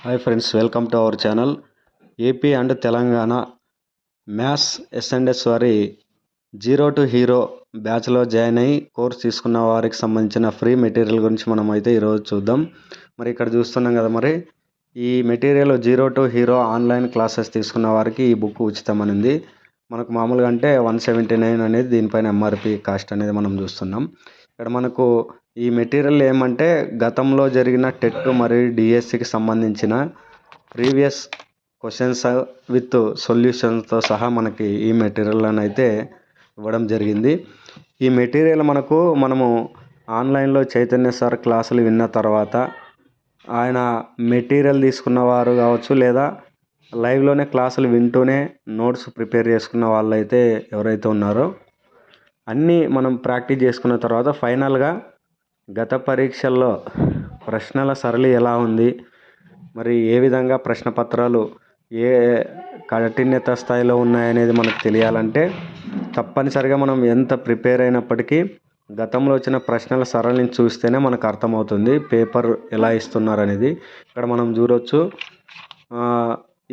Hi friends, welcome to our channel. AP and Telangana maths S and S వారి zero to hero బ్యాచ్లో join అయ్యి course తీసుకున్న వారికి సంబంధించిన ఫ్రీ మెటీరియల్ గురించి మనం అయితే ఈరోజు చూద్దాం. మరి ఇక్కడ చూస్తున్నాం కదా, మరి ఈ material zero to hero online classes తీసుకున్న వారికి ఈ బుక్ ఉచితమనింది. మనకు మామూలుగా అంటే 179 అనేది దీనిపైన ఎంఆర్పి కాస్ట్ అనేది మనం చూస్తున్నాం. ఇక్కడ మనకు ఈ మెటీరియల్ ఏమంటే గతంలో జరిగిన టెట్ మరియు డిఎస్సికి సంబంధించిన ప్రీవియస్ క్వశ్చన్స్ విత్ సొల్యూషన్స్తో సహా మనకి ఈ మెటీరియల్ అయితే ఇవ్వడం జరిగింది. ఈ మెటీరియల్ మనము ఆన్లైన్లో చైతన్య సార్ క్లాసులు విన్న తర్వాత ఆయన మెటీరియల్ తీసుకున్నవారు కావచ్చు, లేదా లైవ్లోనే క్లాసులు వింటూనే నోట్స్ ప్రిపేర్ చేసుకున్న వాళ్ళైతే ఎవరైతే ఉన్నారో అన్నీ మనం ప్రాక్టీస్ చేసుకున్న తర్వాత ఫైనల్గా గత పరీక్షల్లో ప్రశ్నల సరళి ఎలా ఉంది, మరి ఏ విధంగా ప్రశ్నపత్రాలు ఏ కఠినత స్థాయిలో ఉన్నాయనేది మనకు తెలియాలంటే తప్పనిసరిగా మనం ఎంత ప్రిపేర్ అయినప్పటికీ గతంలో వచ్చిన ప్రశ్నల సరళిని చూస్తేనే మనకు అర్థమవుతుంది పేపర్ ఎలా ఇస్తున్నారు అనేది. ఇక్కడ మనం చూడవచ్చు,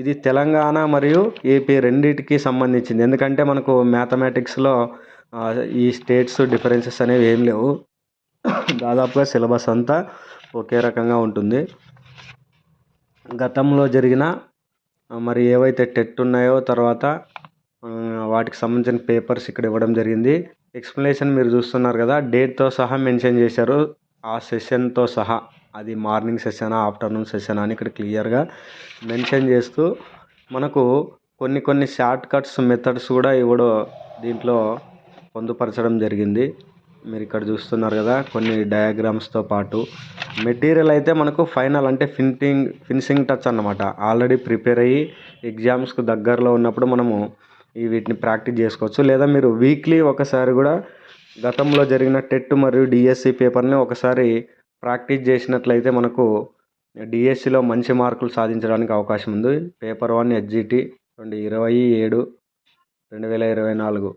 ఇది తెలంగాణ మరియు ఏపీ రెండింటికి సంబంధించింది. ఎందుకంటే మనకు మ్యాథమెటిక్స్లో ఈ స్టేట్స్ డిఫరెన్సెస్ అనేవి ఏం లేవు. దాదాపుగా సిలబస్ అంతా ఒకే రకంగా ఉంటుంది. గతంలో జరిగిన మరి ఏవైతే టెట్ ఉన్నాయో తర్వాత వాటికి సంబంధించిన పేపర్స్ ఇక్కడ ఇవ్వడం జరిగింది. ఎక్స్ప్లెనేషన్ మీరు చూస్తున్నారు కదా, డేట్తో సహా మెన్షన్ చేశారు, ఆ సెషన్తో సహా. అది మార్నింగ్ సెషనా ఆఫ్టర్నూన్ సెషనా అని ఇక్కడ క్లియర్గా మెన్షన్ చేస్తూ మనకు కొన్ని షార్ట్ కట్స్ మెథడ్స్ కూడా ఇవ్వడం దీంట్లో పొందుపరచడం జరిగింది. మీరు ఇక్కడ చూస్తున్నారు కదా, కొన్ని డయాగ్రామ్స్తో పాటు మెటీరియల్ అయితే మనకు ఫైనల్ అంటే ఫినిషింగ్ టచ్ అన్నమాట. ఆల్రెడీ ప్రిపేర్ అయ్యి ఎగ్జామ్స్కు దగ్గరలో ఉన్నప్పుడు మనము వీటిని ప్రాక్టీస్ చేసుకోవచ్చు. లేదా మీరు వీక్లీ ఒకసారి కూడా గతంలో జరిగిన టెట్ మరియు డిఎస్సి పేపర్ని ఒకసారి ప్రాక్టీస్ చేసినట్లయితే మనకు డిఎస్సిలో మంచి మార్కులు సాధించడానికి అవకాశం ఉంది. Paper 1 HGT 27/7/2024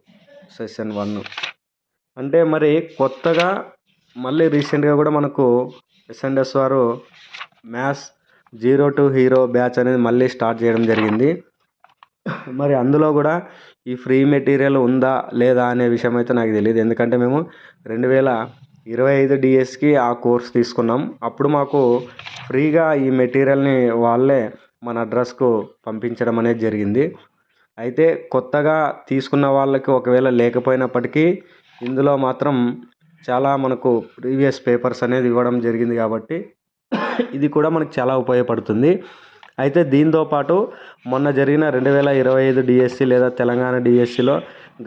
session 1. అంటే మరి కొత్తగా మళ్ళీ రీసెంట్గా కూడా మనకు ఎస్ఎండ్ఎస్ వారు maths zero to hero batch అనేది మళ్ళీ స్టార్ట్ చేయడం జరిగింది. మరి అందులో కూడా ఈ ఫ్రీ మెటీరియల్ ఉందా లేదా అనే విషయం అయితే నాకు తెలియదు. ఎందుకంటే మేము 2025 డిఎస్కి ఆ కోర్స్ తీసుకున్నాం. అప్పుడు మాకు ఫ్రీగా ఈ మెటీరియల్ని వాళ్ళే మన అడ్రస్కు పంపించడం అనేది జరిగింది. అయితే కొత్తగా తీసుకున్న వాళ్ళకి ఒకవేళ లేకపోయినప్పటికీ ఇందులో మాత్రం చాలా మనకు ప్రీవియస్ పేపర్స్ అనేది ఇవ్వడం జరిగింది కాబట్టి ఇది కూడా మనకు చాలా ఉపయోగపడుతుంది. అయితే దీంతోపాటు మొన్న జరిగిన 2025 డిఎస్సి లేదా తెలంగాణ డిఎస్సిలో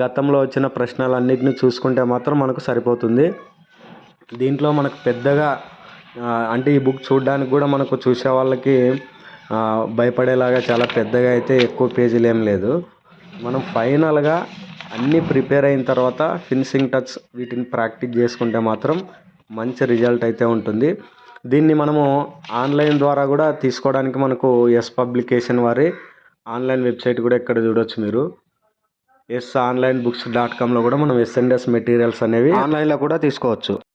గతంలో వచ్చిన ప్రశ్నలన్నింటినీ చూసుకుంటే మాత్రం మనకు సరిపోతుంది. దీంట్లో మనకు పెద్దగా అంటే ఈ బుక్ చూడడానికి కూడా మనకు చూసే వాళ్ళకి భయపడేలాగా చాలా పెద్దగా అయితే ఎక్కువ పేజీలు ఏం లేదు. మనం ఫైనల్గా అన్నీ ప్రిపేర్ అయిన తర్వాత ఫినిషింగ్ టచ్ వీటిని ప్రాక్టీస్ చేసుకుంటే మాత్రం మంచి రిజల్ట్ అయితే ఉంటుంది. దీన్ని మనము ఆన్లైన్ ద్వారా కూడా తీసుకోవడానికి మనకు ఎస్ పబ్లికేషన్ వారి ఆన్లైన్ వెబ్సైట్ కూడా ఇక్కడ చూడవచ్చు. మీరు onlinebooks.comలో కూడా మనం ఎస్ఎండ్ఎస్ మెటీరియల్స్ అనేవి ఆన్లైన్లో కూడా తీసుకోవచ్చు.